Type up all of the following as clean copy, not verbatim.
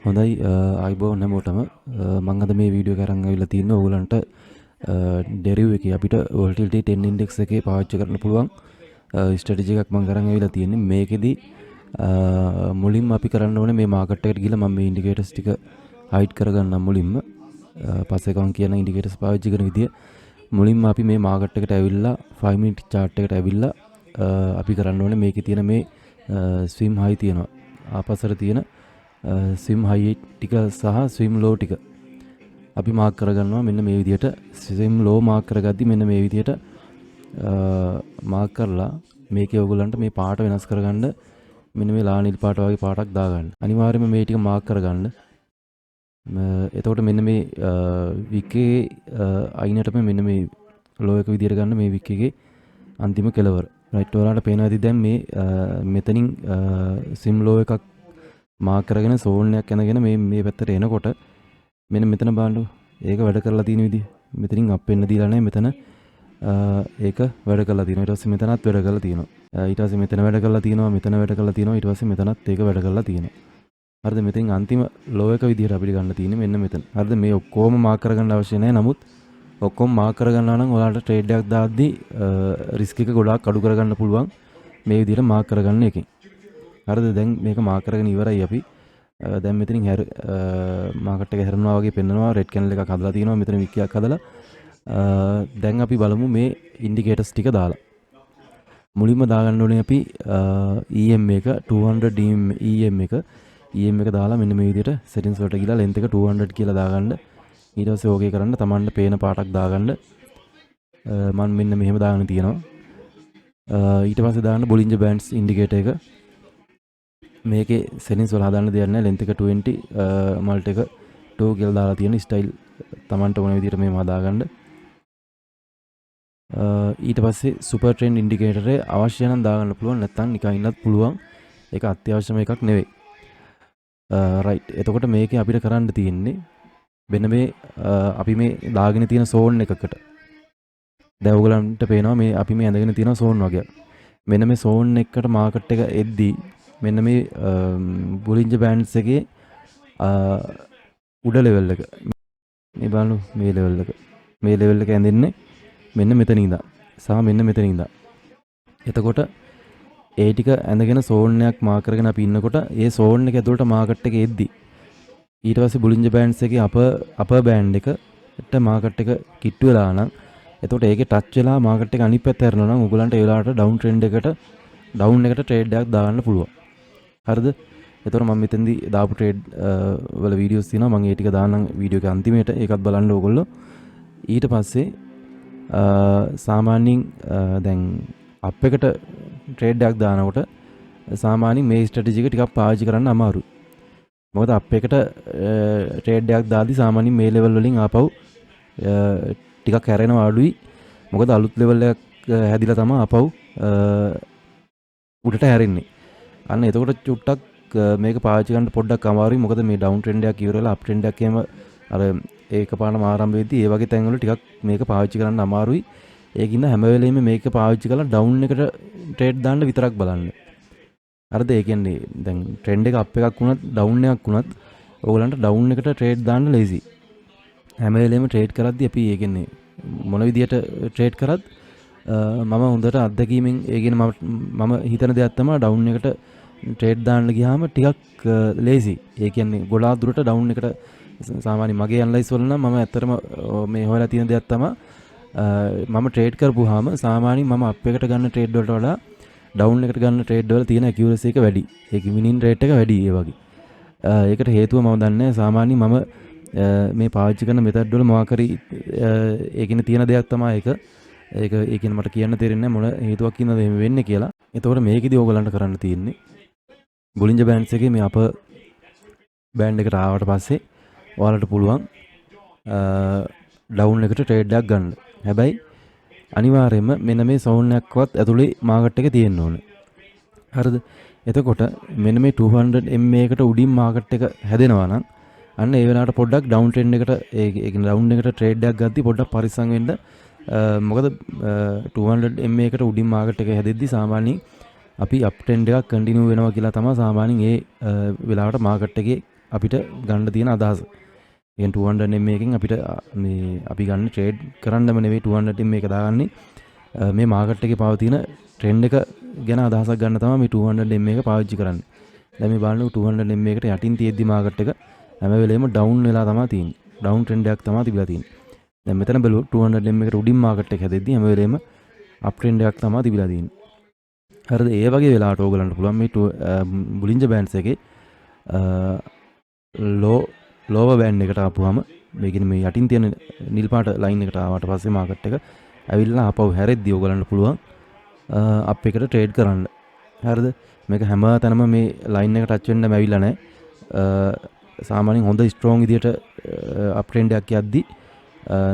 හොඳයි අයිබෝන් හැමෝටම මම අද මේ වීඩියෝ එක අරන් ආවිල්ලා තියෙනවා ඕගලන්ට ඩෙරිව් එකේ අපිට volatility 10 index එකේ පාවිච්චි කරන්න පුළුවන් ස්ට්‍රැටජි එකක් මම අරන් ආවිල්ලා තියෙන්නේ මේකෙදි මුලින්ම අපි කරන්න ඕනේ මේ මාකට් එකට ගිහලා මම මේ ඉන්ඩිකේටර්ස් ටික හයිඩ් කරගන්නම් මුලින්ම පස්සේ කවන් කියන ඉන්ඩිකේටර්ස් පාවිච්චි කරන විදිය මුලින්ම අපි මේ මාකට් එකට ඇවිල්ලා 5 minute chart එකට ඇවිල්ලා අපි කරන්න ඕනේ මේකේ තියෙන මේ ස්විම් හයි තියෙනවා ආපස්සට තියෙන ස්විම් හයි ටික සහ ස්විම් ලෝ ටික අපි මාක් කරගන්නවා මෙන්න මේ විදිහට ස්විම් ලෝ මාක් කරගද්දි මෙන්න මේ විදිහට මාක් කරලා මේකේ ඔයගොල්ලන්ට මේ පාට වෙනස් කරගන්න මෙන්න මේ ලානිල් පාට වගේ පාටක් දාගන්න. අනිවාර්යයෙන්ම මේ ටික මාක් කරගන්න. එතකොට මෙන්න මේ විකේ අයිනටම මෙන්න මේ ලෝ එක විදිහට ගන්න මේ වික් එකේ අන්තිම කෙලවර. රයිට් ඔයාලට පේනවා ඇති දැන් මේ මෙතනින් ස්විම් ලෝ එකක් මාක් කරගෙන සෝන් එකක් යනගෙන මේ පැත්තට එනකොට මෙන්න මෙතන බලන්න ඒක වැඩ කරලා තියෙන විදිහ මෙතනින් අප් වෙන්න දීලා නැහැ මෙතන ඒක වැඩ කරලා තියෙනවා ඊට පස්සේ මෙතනත් වැඩ කරලා තියෙනවා ඊට පස්සේ මෙතන වැඩ කරලා තියෙනවා මෙතන වැඩ කරලා තියෙනවා ඊට පස්සේ මෙතනත් ඒක වැඩ කරලා තියෙනවා හරිද මෙතෙන් අන්තිම ලෝ එක විදිහට අපිට ගන්න තියෙන්නේ මෙන්න මෙතන හරිද මේ ඔක්කොම මාක් කරගන්න අවශ්‍ය නැහැ නමුත් ඔක්කොම මාක් කරගන්නවා නම් ඔයාලට ට්‍රේඩ් එකක් දාද්දී රිස්ක් එක ගොඩාක් අඩු කරගන්න පුළුවන් මේ විදිහට මාක් කරගන්න එකෙන් හරිද දැන් මේක මාක් කරගෙන ඉවරයි අපි දැන් මෙතනින් මාකට් එක හැරෙනවා වගේ පෙන්නනවා රෙඩ් කැන්ඩල් එකක් හදලා තියෙනවා මෙතන වික් එකක් හදලා දැන් අපි බලමු මේ ඉන්ඩිකේටර්ස් ටික දාලා මුලින්ම දාගන්න ඕනේ අපි EM එක 200 EM එක දාලා මෙන්න මේ විදිහට settings වලට ගිහලා length එක 200 කියලා දාගන්න ඊට පස්සේ ඕකේ කරන්න තමන්ට පේන පාටක් දාගන්න මම මෙන්න මෙහෙම දාගෙන තියෙනවා ඊට පස්සේ දාන්න Bollinger Bands ඉන්ඩිකේටර් එක මේකේ settings වල හදාන්න දෙයක් නැහැ length එක 20 මල්ට් එක 2 කියලා දාලා තියෙන ස්ටයිල් තමන්ට ඕන විදිහට මේව හදාගන්න ඊට පස්සේ super trend indicator එක අවශ්‍ය නම් දාගන්න පුළුවන් නැත්නම් නිකන් ඉන්නත් පුළුවන් ඒක අත්‍යවශ්‍යම එකක් නෙවෙයි right එතකොට මේකේ අපිට කරන්න තියෙන්නේ වෙන මේ අපි මේ දාගෙන තියෙන zone එකකට දැන් ඔයගලන්ට පේනවා මේ අපි මේ ඇඳගෙන තියෙන zone වගේ මෙන්න මේ zone එකකට market එක එද්දී මෙන්න මේ Bollinger Bands එකේ උඩ ලෙවල් එක මේ බලන්න මේ ලෙවල් එක ඇඳෙන්නේ මෙන්න මෙතන ඉඳන් සහ මෙන්න මෙතන ඉඳන් එතකොට ඒ ටික ඇඳගෙන සෝන් එකක් මාක් කරගෙන අපි ඉන්නකොට ඒ සෝන් එක ඇතුළට මාකට් එක එද්දි ඊට පස්සේ Bollinger Bands එකේ අපර් බෑන්ඩ් එකට මාකට් එක කිට්ටු වෙලා නම් එතකොට ඒකේ ටච් වෙලා මාකට් එක අනිත් පැත්ත හැරෙනවා නම් ඔයගලන්ට ඒ වෙලාවට ඩවුන් ට්‍රෙන්ඩ් එකට ඩවුන් එකට ට්‍රේඩ් එකක් දාගන්න පුළුවන් හරිද එතකොට මම මෙතෙන්දී දාපු ට්‍රේඩ් වල වීඩියෝස් තියෙනවා මම ඒ ටික දාන්නම් වීඩියෝ එක අන්තිමේට ඒකත් බලන්න ඕගොල්ලෝ ඊට පස්සේ සාමාන්‍යයෙන් දැන් අප් එකට ට්‍රේඩ් එකක් දානකොට සාමාන්‍යයෙන් මේ ස්ට්‍රැටජි එක ටිකක් පාවිච්චි කරන්න අමාරුයි මොකද අප් එකට ට්‍රේඩ් එකක් දාද්දි සාමාන්‍යයෙන් මේ ලෙවල් වලින් ආපහු ටිකක් හැරෙනවා අඩුයි මොකද අලුත් ලෙවල් එකක් හැදිලා තමයි ආපහු උඩට හැරෙන්නේ අන්න එතකොට චුට්ටක් මේක පාවිච්චි කරන්න පොඩ්ඩක් අමාරුයි මොකද මේ ඩවුන් ට්‍රෙන්ඩ් එකක් ඉවර වෙලා අප් ට්‍රෙන්ඩ් එකක් එහෙම අර ඒකපාරම ආරම්භ වෙද්දී ඒ වගේ තැන්වල ටිකක් මේක පාවිච්චි කරන්න අමාරුයි ඒකින්ද හැම වෙලෙම මේක පාවිච්චි කරලා ඩවුන් එකට ට්‍රේඩ් දාන්න විතරක් බලන්න හරිද ඒ කියන්නේ දැන් ට්‍රෙන්ඩ් එක අප් එකක් වුණත් ඩවුන් එකක් වුණත් ඕගලන්ට ඩවුන් එකට ට්‍රේඩ් දාන්න ලේසි හැම වෙලෙම ට්‍රේඩ් කරද්දී අපි ඒ කියන්නේ මොන විදියට ට්‍රේඩ් කරත් මම හොඳට අත්දැකීමෙන් ඒ කියන්නේ මම හිතන දෙයක් තමයි ඩවුන් එකට ට්‍රේඩ් දාන්න ගියාම ටිකක් ලේසි. ඒ කියන්නේ ගොඩාක් දුරට ඩවුන් එකට සාමාන්‍ය මගේ ඇනලයිස් වල නම් මම ඇත්තටම මේ හොයලා තියෙන දෙයක් තමයි මම ට්‍රේඩ් කරපුවාම සාමාන්‍යයෙන් මම අප් එකට ගන්න ට්‍රේඩ් වලට වඩා ඩවුන් එකට ගන්න ට්‍රේඩ් වල තියෙන ඇකියුරසි එක වැඩි. ඒක විනින් රේට් එක වැඩි ඒ වගේ. ඒකට හේතුව මම දන්නේ සාමාන්‍යයෙන් මම මේ පාවිච්චි කරන මෙතඩ් වල මොකක් හරි ඒකින තියෙන දෙයක් තමයි ඒක. ඒ කියන්නේ මට කියන්න තේරෙන්නේ නැහැ මොන හේතුවක් ඉන්නද මේ වෙන්නේ කියලා. එතකොට මේකෙදි ඕගලන්ට කරන්න තියෙන්නේ Bollinger Bands එකේ මේ අප බෑන්ඩ් එකට ආවට පස්සේ ඔයාලට පුළුවන් ඩවුන් එකට ට්‍රේඩ් එකක් ගන්න. හැබැයි අනිවාර්යයෙන්ම මෙන්න මේ සෝන් එකක්වත් ඇතුලේ මාකට් එක තියෙන්න ඕනේ. හරිද? එතකොට මෙන්න මේ 200 MA එකට උඩින් මාකට් එක හැදෙනවා නම් අන්න ඒ වෙලාවට පොඩ්ඩක් ඩවුන් ට්‍රෙන්ඩ් එකට ඒ කියන්නේ ඩවුන් එකට ට්‍රේඩ් එකක් ගද්දි පොඩ්ඩක් පරිස්සම් වෙන්න මොකද 200 MA එකට උඩින් මාකට් එක හැදෙද්දි සාමාන්‍යයෙන් අපි අප් ට්‍රෙන්ඩ් එකක් කන්ටිනියු වෙනවා කියලා තමයි සාමාන්‍යයෙන් ඒ වෙලාවට මාකට් එකේ අපිට ගන්න තියෙන අදහස. එහෙන් 200 MA එකෙන් අපිට මේ අපි ගන්න ට්‍රේඩ් කරන්නම නෙවෙයි 200 MA එක දාගන්නේ. මේ මාකට් එකේ පවතින ට්‍රෙන්ඩ් එක ගැන අදහසක් ගන්න තමයි මේ 200 MA එක පාවිච්චි කරන්නේ. දැන් මේ බලන්න 200 MA එකට යටින් තියෙද්දි මාකට් එක හැම වෙලේම ඩවුන් වෙලා තමයි තියෙන්නේ. ඩවුන් ට්‍රෙන්ඩ් එකක් තමයි තිබිලා තියෙන්නේ. දැන් මෙතන බැලුවොත් 200 MA එකට උඩින් මාකට් එක හැදෙද්දි හැම වෙලේම අප් ට්‍රෙන්ඩ් එකක් තමයි තිබිලා තියෙන්නේ. හරිද? ඒ වගේ වෙලාවට ඕගලන්ට පුළුවන් මේ බුලින්ජර් බෑන්ඩ්ස් එකේ ලෝවර් බෑන්ඩ් එකට ආපුවාම මේ කියන්නේ මේ යටින් තියෙන නිල් පාට ලයින් එකට ආවට පස්සේ මාකට් එක ඇවිල්ලා ආපහු හැරෙද්දී ඕගලන්ට පුළුවන් අප් එකට ට්‍රේඩ් කරන්න. හරිද? මේක හැම තැනම මේ ලයින් එක ටච් වෙන්නම ඇවිල්ලා නැහැ. සාමාන්‍යයෙන් හොඳ ස්ට්‍රෝං විදියට අප් ට්‍රෙන්ඩ් එකක් යද්දී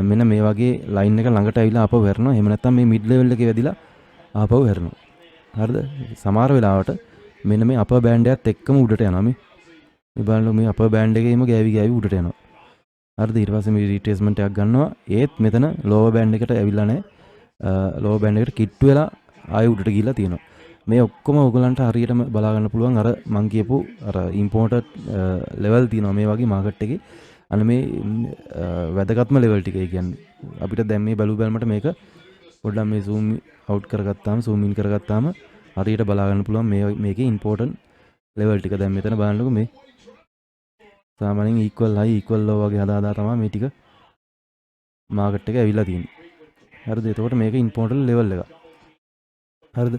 මෙන්න මේ වගේ ලයින් එක ළඟට ඇවිල්ලා ආපහු හැරෙනවා. එහෙම නැත්නම් මේ මිඩ් ලෙවල් එකේ වැදිලා ආපහු හැරෙනවා. හරිද? සමහර වෙලාවට මෙන්න මේ අපර් බෑන්ඩ් එකත් එක්කම උඩට යනවා මේ. මේ බලන්න මේ අපර් බෑන්ඩ් එකේම ගෑවි උඩට යනවා. හරිද? ඊට පස්සේ මේ රීට්‍රේස්මන්ට් එකක් ගන්නවා. ඒත් මෙතන ලෝවර් බෑන්ඩ් එකට ඇවිල්ලා නැහැ. ලෝවර් බෑන්ඩ් එකට කිට්ටු වෙලා ආයෙ උඩට ගිහිල්ලා තියෙනවා. මේ ඔක්කොම ඔයගලන්ට හරියටම බලා ගන්න පුළුවන් අර මං කියපු අර ඉම්පෝර්ටඩ් ලෙවල් තියෙනවා මේ වගේ මාකට් එකේ. අන්න මේ වැදගත්ම ලෙවල් ටික. ඒ කියන්නේ අපිට දැන් මේ බැලුමට මේක පොඩ්ඩක් මේ zoom out කරගත්තාම zoom in කරගත්තාම හරියට බලා ගන්න පුළුවන් මේකේ ඉම්පෝර්ටන්ට් ලෙවල් ටික. දැන් මෙතන බලන්නකො මේ සාමාන්‍යයෙන් equal high equal low වගේ හදාදා තමයි මේ ටික මාකට් එක ඇවිල්ලා තියෙන්නේ. හරිද? එතකොට මේක ඉම්පෝර්ටන්ට් ලෙවල් එක. හරිද?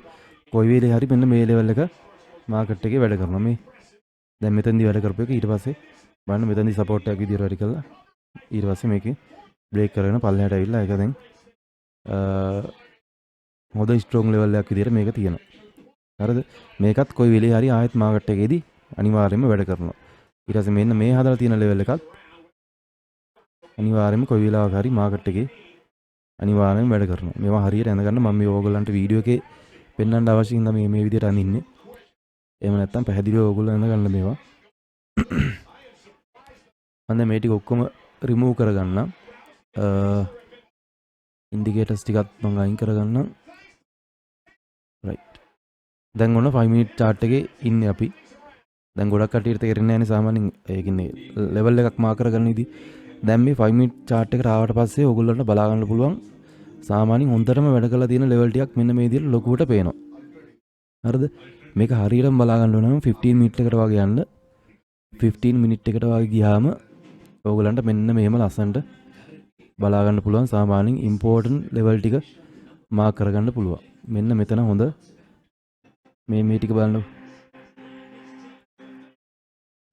කොයි වෙලේ හරි මෙන්න මේ ලෙවල් එක මාකට් එකේ වැඩ කරනවා මේ. දැන් මෙතනදී වැඩ කරපු එක ඊට පස්සේ බලන්න මෙතනදී සපෝට් එකක් විදියට වැඩ කළා. ඊට පස්සේ මේකේ බ්‍රේක් කරගෙන පල්ලෙහාට ඇවිල්ලා ඒක දැන් හොඳ ස්ට්‍රෝං ලෙවල් එකක් විදියට මේක තියෙනවා. හරිද? මේකත් කොයි වෙලේ හරි ආයෙත් මාකට් එකේදී අනිවාර්යයෙන්ම වැඩ කරනවා. ඊට පස්සේ මෙන්න මේ හදලා තියෙන ලෙවල් එකත් අනිවාර්යයෙන්ම කොයි වෙලාවක හරි මාකට් එකේ අනිවාර්යයෙන්ම වැඩ කරනවා. මේවා හරියට දැනගන්න මම මේ ඕගොල්ලන්ට වීඩියෝ එකේ පෙන්වන්න අවශ්‍ය හින්දා මේ විදියට අඳින්නේ. එහෙම නැත්නම් පැහැදිලිව ඕගොල්ලෝ දැනගන්න මේවා. මම මේ ටික ඔක්කොම රිමූව් කරගන්නම්. ඉන්ඩිකේටර්ස් ටිකත් මම අයින් කරගන්නම්. රයිට්. දැන් ඔන්න 5 minute chart එකේ ඉන්නේ අපි. දැන් ගොඩක් කටියට තේරෙන්නේ නැහැ නේ සාමාන්‍යයෙන්. ඒ කියන්නේ ලෙවල් එකක් මාක් කරගන්න විදි. දැන් මේ 5 minute chart එකට ආවට පස්සේ ඕගොල්ලන්ට බලා ගන්න පුළුවන් සාමාන්‍යයෙන් හොඳටම වැඩ කරලා තියෙන ලෙවල් ටිකක් මෙන්න මේ විදිහට ලොකුවට පේනවා. හරිද? මේක හරියටම බලා ගන්න ඕන නම් 15 minute එකට වගේ යන්න. 15 minute එකට වගේ ගියාම ඕගොල්ලන්ට මෙන්න මෙහෙම ලස්සනට බලා ගන්න පුළුවන් සාමාන්‍යයෙන් ඉම්පෝර්ටන්ට් ලෙවල් ටික මාක් කරගන්න පුළුවන්. මෙන්න මෙතන හොඳ මේ ටික බලන්න.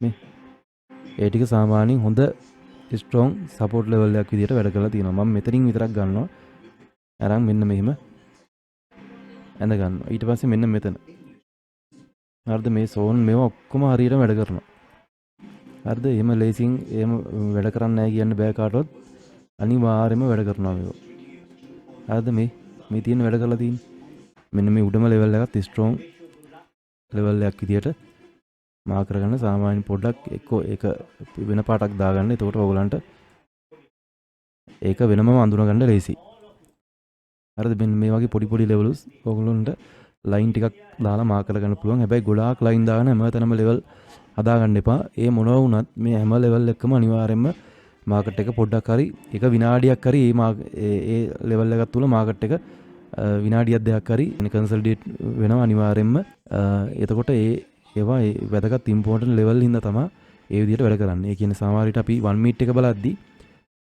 මේ ඒ ටික සාමාන්‍යයෙන් හොඳ ස්ට්‍රෝං සපෝට් ලෙවල් එකක් විදියට වැඩ කරලා තියෙනවා. මම මෙතනින් විතරක් ගන්නවා. අරන් මෙන්න මෙහෙම ඇඳ ගන්නවා. ඊට පස්සේ මෙන්න මෙතන. හරිද? මේ සෝන් මේවා ඔක්කොම හරියට වැඩ කරනවා. හරිද? එහෙම ලේසින් එහෙම වැඩ කරන්නේ නැහැ කියන්න බෑ කාටවත්. අනිවාර්යයෙන්ම වැඩ කරනවා මේවා. හරිද? මේ තියෙන වැඩ කරලා තියෙන්නේ. මෙන්න මේ උඩම ලෙවල් එකත් ස්ට්‍රෝං ලෙවල් එකක් විදියට මාක් කරගන්න. සාමාන්‍ය පොඩ්ඩක් එක්කෝ ඒක වෙන පාටක් දාගන්න. එතකොට ඕගලන්ට ඒක වෙනම අඳුනගන්න ලේසියි. හරිද? මෙන්න මේ වගේ පොඩි ලෙවල්ස් ඕගලන්ට ලයින් ටිකක් දාලා මාක් කරගන්න පුළුවන්. හැබැයි ගොඩාක් ලයින් දාගෙන හැමතැනම ලෙවල් හදාගන්න එපා. ඒ මොනවා වුණත් මේ හැම ලෙවල් එකකම අනිවාර්යයෙන්ම මාකට් එක පොඩ්ඩක් හරි එක විනාඩියක් හරි ඒ ලෙවල් එකක් තුල මාකට් එක විනාඩියක් දෙකක් හරි කන්සල්ටේට් වෙනවා අනිවාර්යයෙන්ම. එතකොට ඒවා වැදගත් ඉම්පෝර්ටන්ට් ලෙවල් හින්දා තමයි ඒ විදිහට වැඩ කරන්නේ. ඒ කියන්නේ සමහර විට අපි 1 minute එක බලද්දි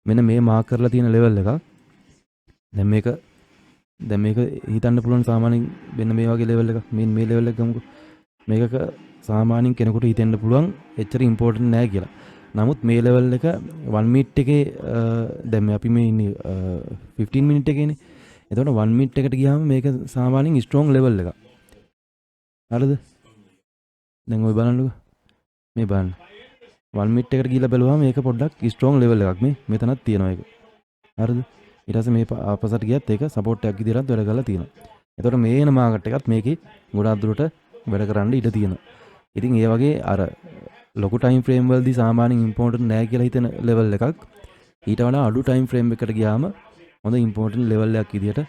මෙන්න මේ මාක් කරලා තියෙන ලෙවල් එක දැන් මේක හිතන්න පුළුවන් සාමාන්‍යයෙන් වෙන මේ වගේ ලෙවල් එකක් මේ ලෙවල් එක ගමුකෝ. මේකක සාමාන්‍යයෙන් කෙනෙකුට හිතෙන්න පුළුවන් එච්චර ඉම්පෝර්ටන්ට් නෑ කියලා. නමුත් මේ ලෙවල් එක 1 minute එකේ දැන් අපි මේ ඉන්නේ 15 minute එකේනේ. එතකොට 1 minute එකට ගියාම මේක සාමාන්‍යයෙන් ස්ට්‍රෝං ලෙවල් එකක්. හරිද? දැන් ඔය බලන්නකෝ. මේ බලන්න. 1 minute එකට ගිහිල්ලා බලුවාම මේක පොඩ්ඩක් ස්ට්‍රෝං ලෙවල් එකක් මේ. මෙතනක් තියෙනවා ඒක. හරිද? ඊට පස්සේ මේ ආපසට ගියත් ඒක සපෝට් එකක් විදිහට වැඩ කරලා තියෙනවා. එතකොට මේ එන මාකට් එකත් මේකේ ගොඩාක් දුරට වැඩ කරන්න ඉඩ තියෙනවා. ඉතින් ඒ වගේ අර ලොකු ටයිම් ෆ්‍රේම් වලදී සාමාන්‍යයෙන් ඉම්පෝර්ටන්ට් නැහැ කියලා හිතන ලෙවල් එකක් ඊට වඩා අඩු ටයිම් ෆ්‍රේම් එකකට ගියාම හොඳ ඉම්පෝර්ටන්ට් ලෙවල් එකක් විදිහට